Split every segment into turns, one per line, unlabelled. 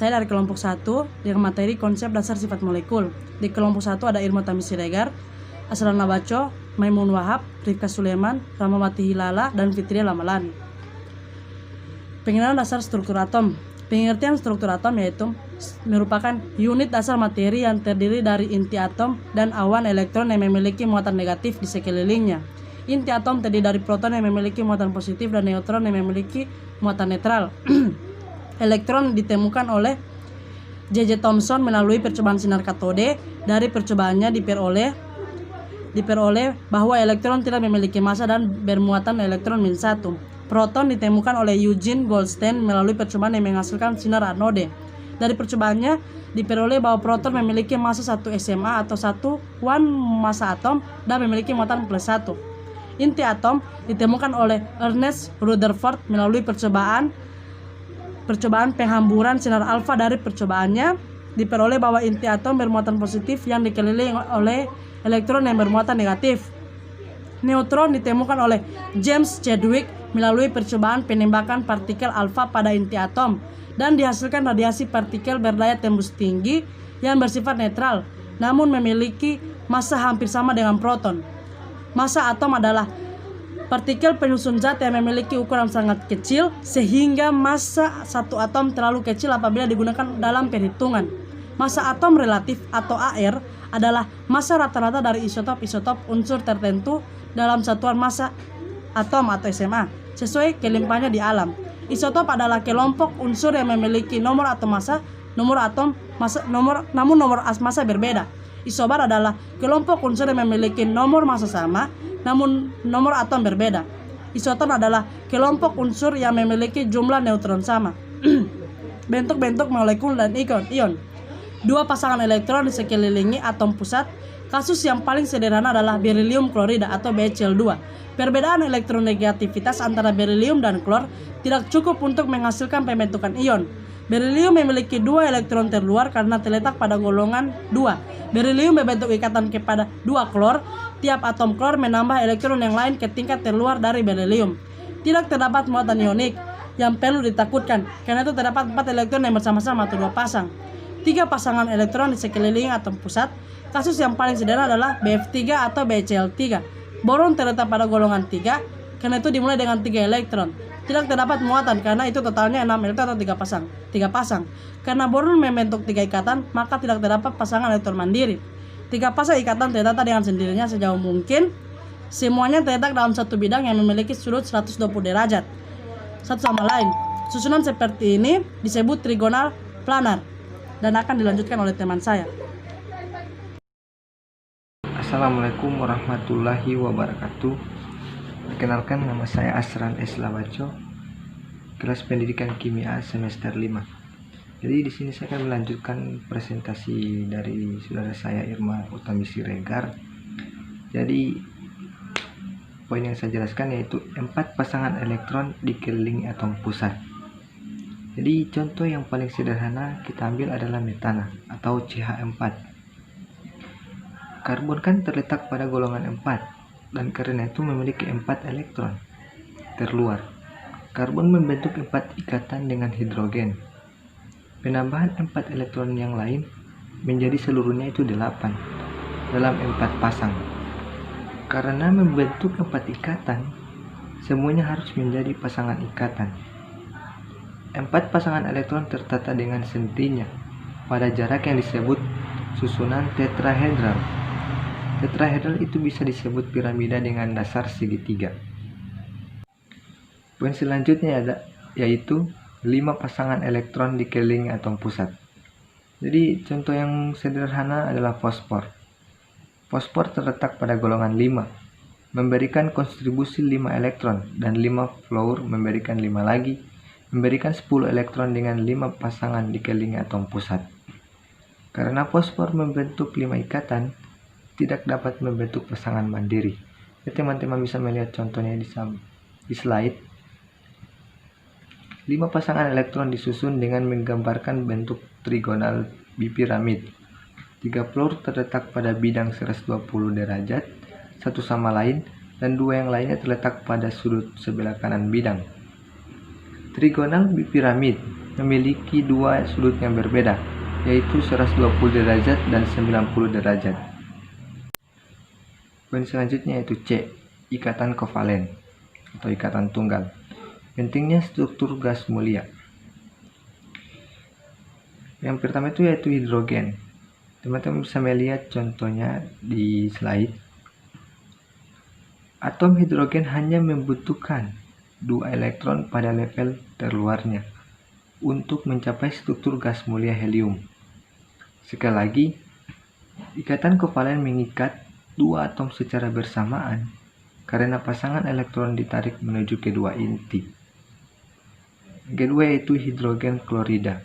Saya dari kelompok 1 dengan materi konsep dasar sifat molekul. Di kelompok 1 ada Irma Tami Siregar, Asran Nabaco, Maimun Wahab, Rifka Suleman, Ramawati Hilala, dan Fitria Lamalani. Pengenalan dasar struktur atom. Pengertian struktur atom yaitu merupakan unit dasar materi yang terdiri dari inti atom dan awan elektron yang memiliki muatan negatif di sekelilingnya. Inti atom terdiri dari proton yang memiliki muatan positif dan neutron yang memiliki muatan netral. Elektron ditemukan oleh J.J. Thomson melalui percobaan sinar katode. Dari percobaannya diperoleh bahwa elektron tidak memiliki massa dan bermuatan elektron -1. Proton ditemukan oleh Eugene Goldstein melalui percobaan yang menghasilkan sinar anode. Dari percobaannya diperoleh bahwa proton memiliki massa 1 SMA atau 1 massa atom dan memiliki muatan +1. Inti atom ditemukan oleh Ernest Rutherford melalui percobaan penghamburan sinar alfa. Dari percobaannya diperoleh bahwa inti atom bermuatan positif yang dikelilingi oleh elektron yang bermuatan negatif. Neutron ditemukan oleh James Chadwick melalui percobaan penembakan partikel alfa pada inti atom dan dihasilkan radiasi partikel berdaya tembus tinggi yang bersifat netral namun memiliki massa hampir sama dengan proton. Massa atom adalah partikel penyusun zat yang memiliki ukuran sangat kecil sehingga massa satu atom terlalu kecil apabila digunakan dalam perhitungan. Massa atom relatif atau AR adalah massa rata-rata dari isotop-isotop unsur tertentu dalam satuan massa atom atau SMA sesuai kelimpahannya di alam. Isotop adalah kelompok unsur yang memiliki nomor massa berbeda. Isobar adalah kelompok unsur yang memiliki nomor massa sama namun nomor atom berbeda. Isoton adalah kelompok unsur yang memiliki jumlah neutron sama. Bentuk-bentuk molekul dan ion. Dua pasangan elektron di sekelilingi atom pusat. Kasus yang paling sederhana adalah berilium klorida atau BCl2. Perbedaan elektronegativitas antara berilium dan klor tidak cukup untuk menghasilkan pembentukan ion. Berilium memiliki 2 elektron terluar karena terletak pada golongan 2. Berilium berbentuk ikatan kepada 2 klor. Tiap atom klor menambah elektron yang lain ke tingkat terluar dari berilium. Tidak terdapat muatan ionik yang perlu ditakutkan, karena itu terdapat 4 elektron yang bersama-sama atau 2 pasang. 3 pasangan elektron di sekeliling atom pusat. Kasus yang paling sederhana adalah BF3 atau BCl3. Boron terletak pada golongan 3, karena itu dimulai dengan 3 elektron. Tidak terdapat muatan karena itu totalnya 6 elektron atau 3 pasang. Karena boron membentuk 3 ikatan, maka tidak terdapat pasangan elektron mandiri. 3 pasang ikatan tertata dengan sendirinya sejauh mungkin. Semuanya terletak dalam satu bidang yang memiliki sudut 120 derajat satu sama lain. Susunan seperti ini disebut trigonal planar dan akan dilanjutkan oleh teman saya.
Assalamualaikum warahmatullahi wabarakatuh. Perkenalkan, nama saya Asran S. Labaco, kelas pendidikan kimia semester 5. Jadi di sini saya akan melanjutkan presentasi dari saudara saya Irma Utami Siregar. Jadi poin yang saya jelaskan yaitu 4 pasangan elektron dikelilingi atom pusat. Jadi contoh yang paling sederhana kita ambil adalah metana atau CH4. Karbon kan terletak pada golongan 4 dan karena itu memiliki 4 elektron terluar. Karbon membentuk 4 ikatan dengan hidrogen. Penambahan 4 elektron yang lain menjadi seluruhnya itu 8 dalam 4 pasang. Karena membentuk 4 ikatan, semuanya harus menjadi pasangan ikatan. 4 pasangan elektron tertata dengan sentinya pada jarak yang disebut susunan tetrahedral. Tetrahedral itu bisa disebut piramida dengan dasar segitiga. Poin selanjutnya yaitu 5 pasangan elektron dikelilingi atom pusat. Jadi contoh yang sederhana adalah fosfor. Fosfor terletak pada golongan 5, memberikan kontribusi 5 elektron, dan 5 fluor memberikan 5 lagi, memberikan 10 elektron dengan 5 pasangan dikelilingi atom pusat. Karena fosfor membentuk 5 ikatan, tidak dapat membentuk pasangan mandiri. Ya, teman-teman bisa melihat contohnya di slide. 5 pasangan elektron disusun dengan menggambarkan bentuk trigonal bipiramid. 3 fluor terletak pada bidang 120 derajat satu sama lain, dan 2 yang lainnya terletak pada sudut sebelah kanan bidang. Trigonal bipiramid memiliki dua sudut yang berbeda, yaitu 120 derajat dan 90 derajat. Poin selanjutnya yaitu C, ikatan kovalen atau ikatan tunggal. Pentingnya struktur gas mulia. Yang pertama itu yaitu hidrogen. Teman-teman bisa melihat contohnya di slide. Atom hidrogen hanya membutuhkan 2 elektron pada level terluarnya untuk mencapai struktur gas mulia helium. Sekali lagi, ikatan kovalen mengikat 2 atom secara bersamaan karena pasangan elektron ditarik menuju kedua inti. Kedua yaitu hidrogen klorida.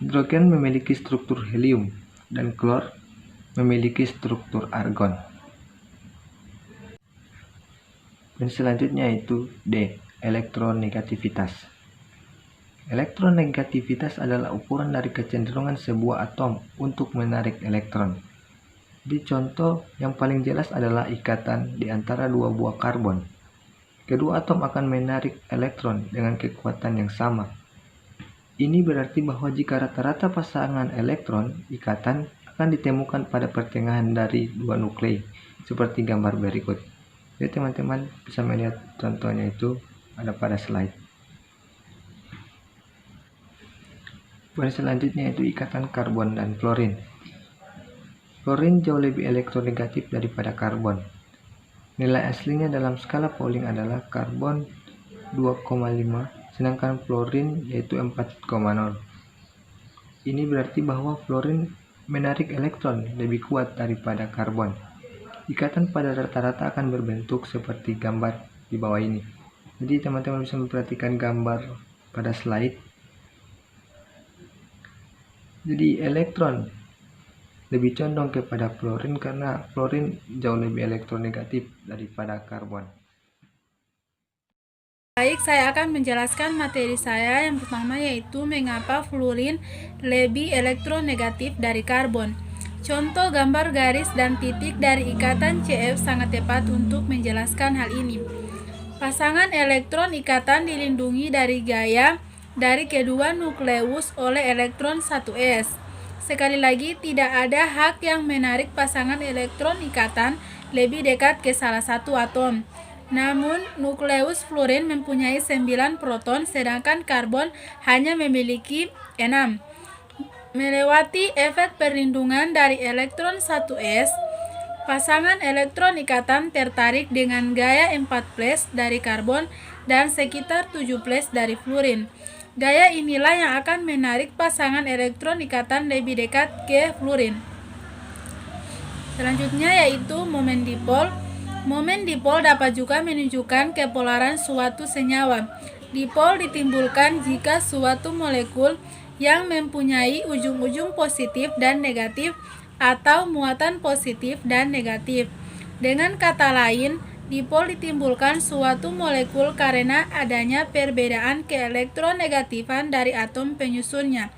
Hidrogen memiliki struktur helium dan klor memiliki struktur argon. Dan selanjutnya yaitu D, elektronegativitas. Elektronegativitas adalah ukuran dari kecenderungan sebuah atom untuk menarik elektron. Di contoh yang paling jelas adalah ikatan di antara dua buah karbon. Kedua atom akan menarik elektron dengan kekuatan yang sama. Ini berarti bahwa jika rata-rata pasangan elektron ikatan akan ditemukan pada pertengahan dari dua nuklei, seperti gambar berikut. Jadi teman-teman bisa melihat contohnya itu ada pada slide. Poin selanjutnya yaitu ikatan karbon dan fluorin. Fluorin jauh lebih elektronegatif daripada karbon. Nilai aslinya dalam skala Pauling adalah karbon 2,5 sedangkan fluorin yaitu 4,0. Ini berarti bahwa fluorin menarik elektron lebih kuat daripada karbon. Ikatan pada rata-rata akan berbentuk seperti gambar di bawah ini. Jadi teman-teman bisa memperhatikan gambar pada slide. Jadi elektron lebih condong kepada fluorin karena fluorin jauh lebih elektronegatif daripada karbon.
Baik, saya akan menjelaskan materi saya yang pertama yaitu mengapa fluorin lebih elektronegatif dari karbon. Contoh gambar garis dan titik dari ikatan CF sangat tepat untuk menjelaskan hal ini. Pasangan elektron ikatan dilindungi dari gaya dari kedua nukleus oleh elektron 1s. Sekali lagi, tidak ada hak yang menarik pasangan elektron ikatan lebih dekat ke salah satu atom. Namun, nukleus fluorin mempunyai 9 proton, sedangkan karbon hanya memiliki 6. Melewati efek perlindungan dari elektron 1s, pasangan elektron ikatan tertarik dengan gaya 4+ dari karbon dan sekitar 7+ dari fluorin. Gaya inilah yang akan menarik pasangan elektron ikatan lebih dekat ke fluorin. Selanjutnya yaitu momen dipol. Momen dipol dapat juga menunjukkan kepolaran suatu senyawa. Dipol ditimbulkan jika suatu molekul yang mempunyai ujung-ujung positif dan negatif atau muatan positif dan negatif. Dengan kata lain, dipol ditimbulkan suatu molekul karena adanya perbedaan keelektronegatifan dari atom penyusunnya.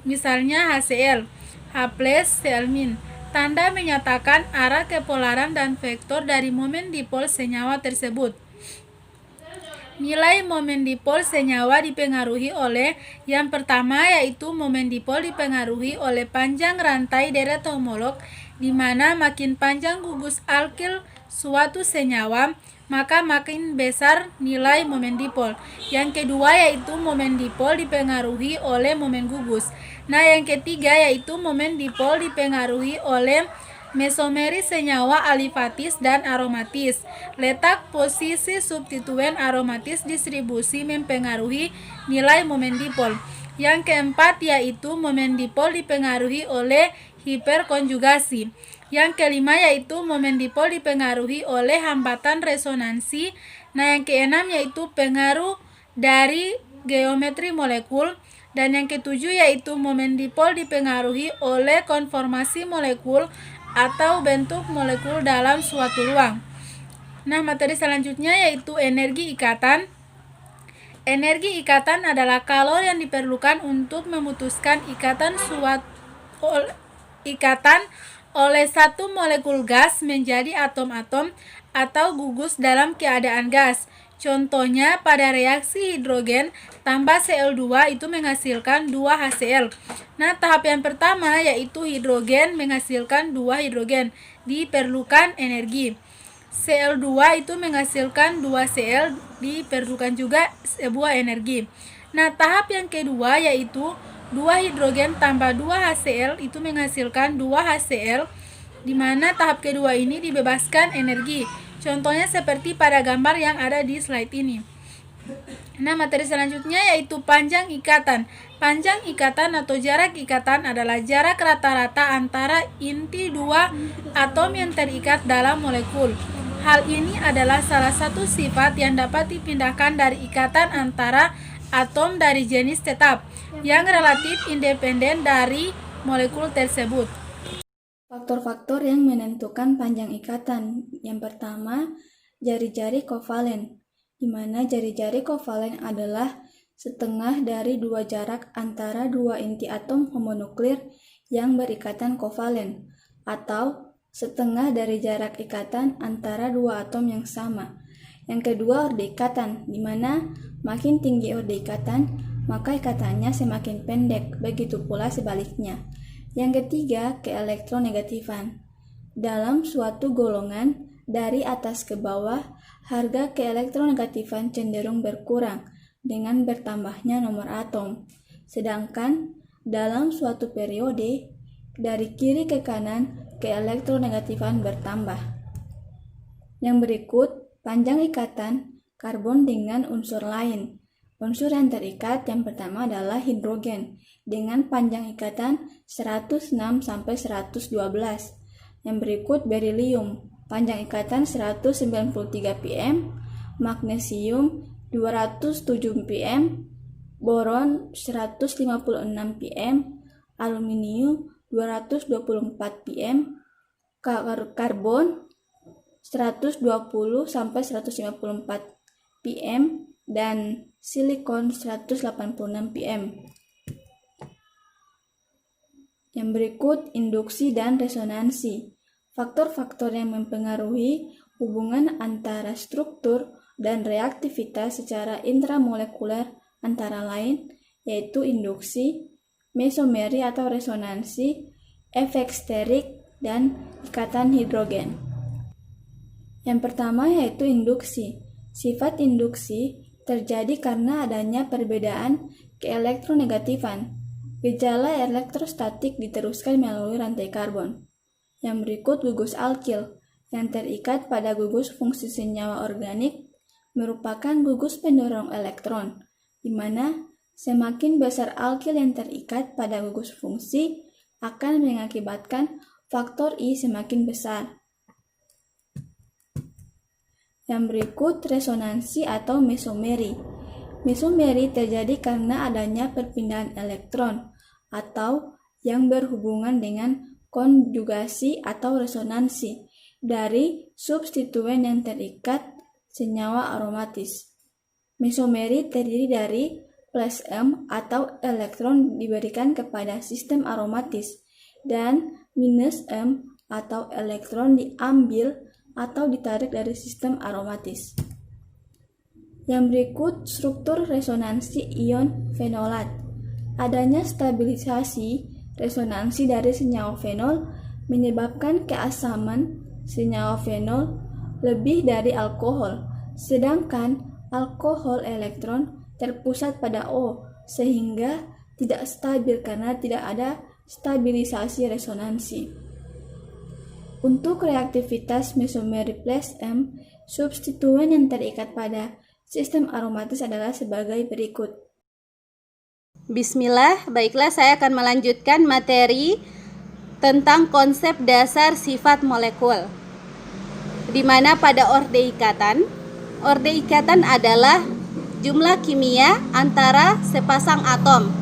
Misalnya HCl, H+, Cl-. Tanda menyatakan arah kepolaran dan vektor dari momen dipol senyawa tersebut. Nilai momen dipol senyawa dipengaruhi oleh yang pertama yaitu momen dipol dipengaruhi oleh panjang rantai deret homolog, di mana makin panjang gugus alkil suatu senyawa, maka makin besar nilai momen dipol. Yang kedua yaitu momen dipol dipengaruhi oleh momen gugus. Nah, yang ketiga yaitu momen dipol dipengaruhi oleh mesomeris senyawa alifatis dan aromatis. Letak posisi substituen aromatis distribusi mempengaruhi nilai momen dipol. Yang keempat yaitu momen dipol dipengaruhi oleh hiperkonjugasi. Yang kelima yaitu momen dipol dipengaruhi oleh hambatan resonansi. Nah, yang keenam yaitu pengaruh dari geometri molekul. Dan yang ketujuh yaitu momen dipol dipengaruhi oleh konformasi molekul atau bentuk molekul dalam suatu ruang. Nah, materi selanjutnya yaitu energi ikatan. Energi ikatan adalah kalor yang diperlukan untuk memutuskan ikatan oleh satu molekul gas menjadi atom-atom atau gugus dalam keadaan gas. Contohnya pada reaksi hidrogen tambah Cl2 itu menghasilkan 2 HCl. Nah, tahap yang pertama yaitu hidrogen menghasilkan 2 hidrogen, diperlukan energi. Cl2 itu menghasilkan 2 Cl, diperlukan juga sebuah energi. Nah, tahap yang kedua yaitu 2 hidrogen tambah 2 HCl itu menghasilkan 2 HCl, di mana tahap kedua ini dibebaskan energi. Contohnya seperti pada gambar yang ada di slide ini. Nah, materi selanjutnya yaitu panjang ikatan. Panjang ikatan atau jarak ikatan adalah jarak rata-rata antara inti dua atom yang terikat dalam molekul. Hal ini adalah salah satu sifat yang dapat dipindahkan dari ikatan antara atom dari jenis tetap yang relatif independen dari molekul tersebut.
Faktor-faktor yang menentukan panjang ikatan. Yang pertama, jari-jari kovalen, di mana jari-jari kovalen adalah setengah dari dua jarak antara dua inti atom homonuklir yang berikatan kovalen, atau setengah dari jarak ikatan antara dua atom yang sama. Yang kedua, orde ikatan, di mana makin tinggi orde ikatan, maka ikatannya semakin pendek, begitu pula sebaliknya. Yang ketiga, keelektronegatifan. Dalam suatu golongan, dari atas ke bawah, harga keelektronegatifan cenderung berkurang dengan bertambahnya nomor atom. Sedangkan, dalam suatu periode, dari kiri ke kanan, keelektronegatifan bertambah. Yang berikut, panjang ikatan karbon dengan unsur lain. Unsur yang terikat yang pertama adalah hidrogen dengan panjang ikatan 106-112. Yang berikut berilium, panjang ikatan 193 pm, magnesium 207 pm, boron 156 pm, aluminium 224 pm, karbon 120-154 pm, dan silikon 186 pm. Yang berikut induksi dan resonansi. Faktor-faktor yang mempengaruhi hubungan antara struktur dan reaktivitas secara intramolekuler antara lain yaitu induksi, mesomeri atau resonansi, efek sterik, dan ikatan hidrogen. Yang pertama yaitu induksi. Sifat induksi terjadi karena adanya perbedaan keelektronegatifan. Gejala elektrostatik diteruskan melalui rantai karbon. Yang berikut gugus alkil yang terikat pada gugus fungsi senyawa organik merupakan gugus pendorong elektron, di mana semakin besar alkil yang terikat pada gugus fungsi akan mengakibatkan faktor I semakin besar. Yang berikut resonansi atau mesomeri. Mesomeri terjadi karena adanya perpindahan elektron atau yang berhubungan dengan konjugasi atau resonansi dari substituen yang terikat senyawa aromatis. Mesomeri terdiri dari plus M atau elektron diberikan kepada sistem aromatis dan minus M atau elektron diambil atau ditarik dari sistem aromatis. Yang berikut struktur resonansi ion fenolat. Adanya stabilisasi resonansi dari senyawa fenol menyebabkan keasaman senyawa fenol lebih dari alkohol, sedangkan alkohol elektron terpusat pada O sehingga tidak stabil karena tidak ada stabilisasi resonansi. Untuk reaktivitas mesomeri plus M, substituen yang terikat pada sistem aromatis adalah sebagai berikut.
Bismillah, baiklah saya akan melanjutkan materi tentang konsep dasar sifat molekul. Di mana pada orde ikatan adalah jumlah kimia antara sepasang atom.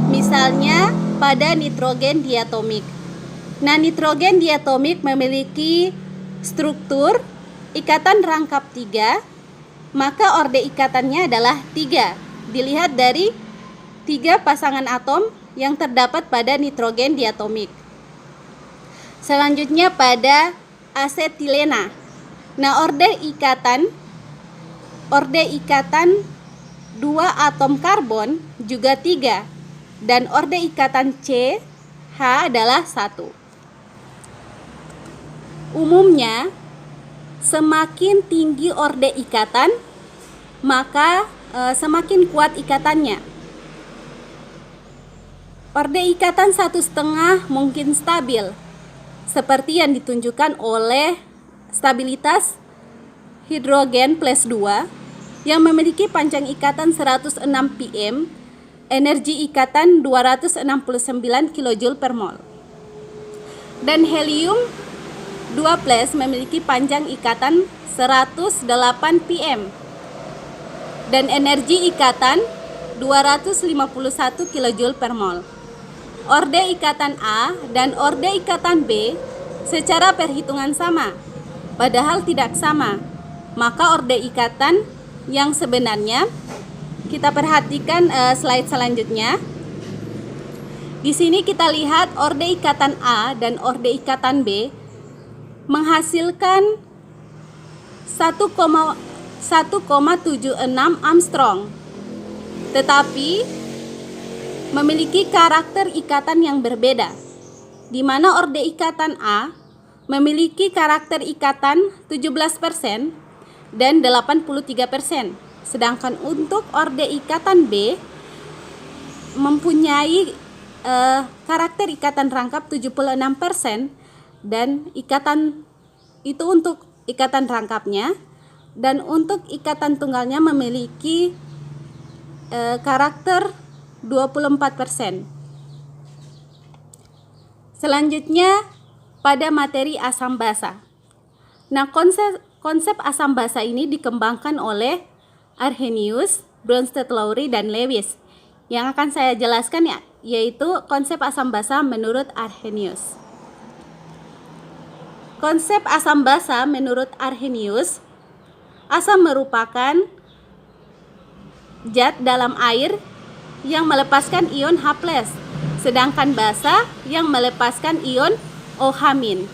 Misalnya pada nitrogen diatomik. Nah, nitrogen diatomik memiliki struktur ikatan rangkap 3, maka orde ikatannya adalah 3. Dilihat dari 3 pasangan atom yang terdapat pada nitrogen diatomik. Selanjutnya pada asetilena. Nah, orde ikatan 2 atom karbon juga 3, dan orde ikatan CH adalah 1. Umumnya, semakin tinggi orde ikatan, maka semakin kuat ikatannya. Orde ikatan 1,5 mungkin stabil, seperti yang ditunjukkan oleh stabilitas hidrogen plus 2 yang memiliki panjang ikatan 106 pm, energi ikatan 269 kJ per mol. Dan helium 2 plus memiliki panjang ikatan 108 pm dan energi ikatan 251 kJ per mol. Orde ikatan A dan orde ikatan B secara perhitungan sama, padahal tidak sama. Maka orde ikatan yang sebenarnya, kita perhatikan slide selanjutnya. Di sini kita lihat orde ikatan A dan orde ikatan B menghasilkan 1,76 Armstrong, tetapi memiliki karakter ikatan yang berbeda, di mana orde ikatan A memiliki karakter ikatan 17% dan 83%, sedangkan untuk orde ikatan B mempunyai karakter ikatan rangkap 76% dan ikatan itu untuk ikatan rangkapnya, dan untuk ikatan tunggalnya memiliki karakter 24%. Selanjutnya pada materi asam basa. Nah, konsep asam basa ini dikembangkan oleh Arrhenius, Bronsted-Lowry, dan Lewis. Yang akan saya jelaskan yaitu konsep asam basa menurut Arrhenius. Konsep asam basa menurut Arrhenius, asam merupakan zat dalam air yang melepaskan ion H+, sedangkan basa yang melepaskan ion OH-.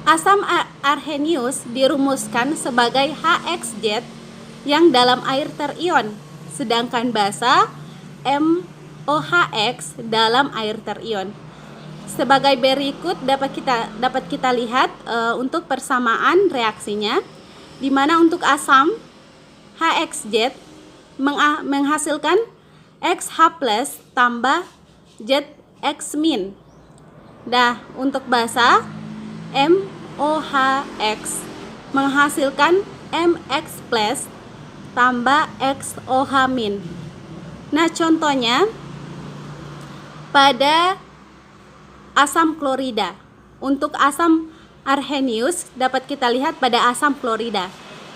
Asam Arrhenius dirumuskan sebagai HXZ yang dalam air terion, sedangkan basa MOHX dalam air terion. Sebagai berikut dapat kita lihat untuk persamaan reaksinya, di mana untuk asam HXZ menghasilkan XH+ tambah ZX-. Nah, untuk basa MOHX menghasilkan MX+ tambah XOH-. Nah, contohnya pada asam klorida. Untuk asam Arrhenius dapat kita lihat pada asam klorida,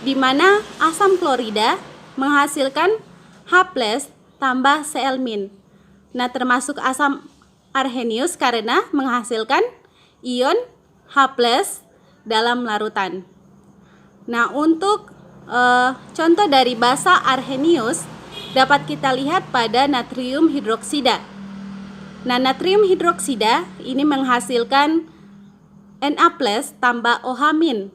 di mana asam klorida menghasilkan H+ tambah Cl-. Nah, termasuk asam Arrhenius karena menghasilkan ion H+ dalam larutan. Nah, untuk contoh dari basa Arrhenius dapat kita lihat pada natrium hidroksida. Nah, natrium hidroksida ini menghasilkan Na+ tambah OH-.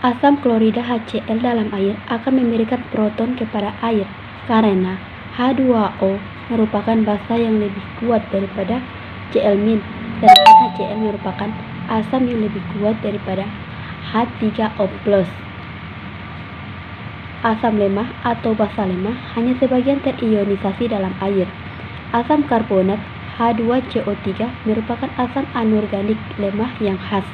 Asam klorida HCl dalam air akan memberikan proton kepada air karena H2O merupakan basa yang lebih kuat daripada Cl-, sedangkan HCl merupakan asam yang lebih kuat daripada H3O+. Asam lemah atau basa lemah hanya sebagian terionisasi dalam air. Asam karbonat H2CO3 merupakan asam anorganik lemah yang khas.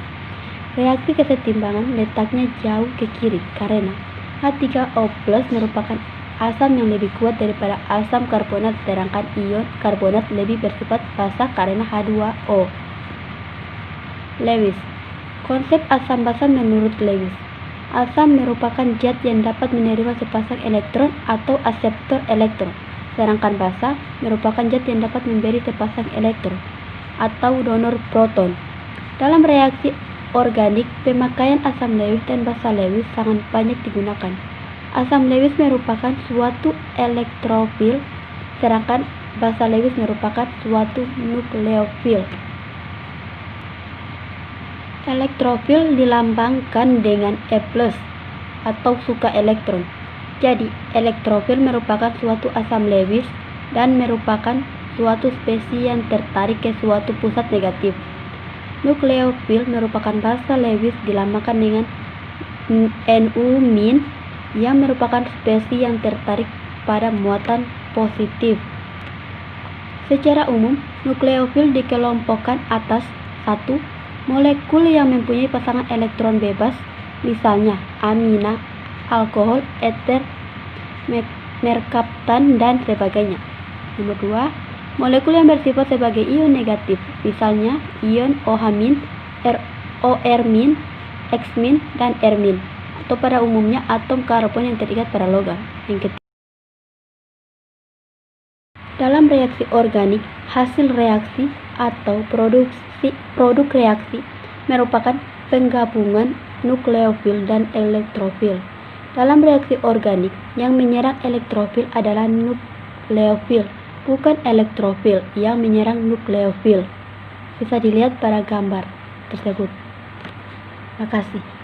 Reaksi kesetimbangan letaknya jauh ke kiri karena H3O+ merupakan asam yang lebih kuat daripada asam karbonat, sedangkan ion karbonat lebih bersifat basa karena H2O. Lewis. Konsep asam basa menurut Lewis. Asam merupakan zat yang dapat menerima sepasang elektron atau akseptor elektron, sedangkan basa merupakan zat yang dapat memberi sepasang elektron atau donor proton. Dalam reaksi organik, pemakaian asam Lewis dan basa Lewis sangat banyak digunakan. Asam Lewis merupakan suatu elektrofil, sedangkan basa Lewis merupakan suatu nukleofil. Elektrofil dilambangkan dengan E+ atau suka elektron. Jadi, elektrofil merupakan suatu asam Lewis dan merupakan suatu spesies yang tertarik ke suatu pusat negatif. Nukleofil merupakan basa Lewis dilambangkan dengan Nu- yang merupakan spesies yang tertarik pada muatan positif. Secara umum, nukleofil dikelompokkan atas 1. Molekul yang mempunyai pasangan elektron bebas, misalnya amina, alkohol, eter, merkaptan, dan sebagainya. Nomor 2. Molekul yang bersifat sebagai ion negatif, misalnya ion OH-, OR-, X-, dan R-, atau pada umumnya atom karbon yang terikat pada logam. Yang ketiga, dalam reaksi organik, hasil reaksi atau produk reaksi merupakan penggabungan nukleofil dan elektrofil. Dalam reaksi organik, yang menyerang elektrofil adalah nukleofil, bukan elektrofil yang menyerang nukleofil. Bisa dilihat pada gambar tersebut. Terima kasih.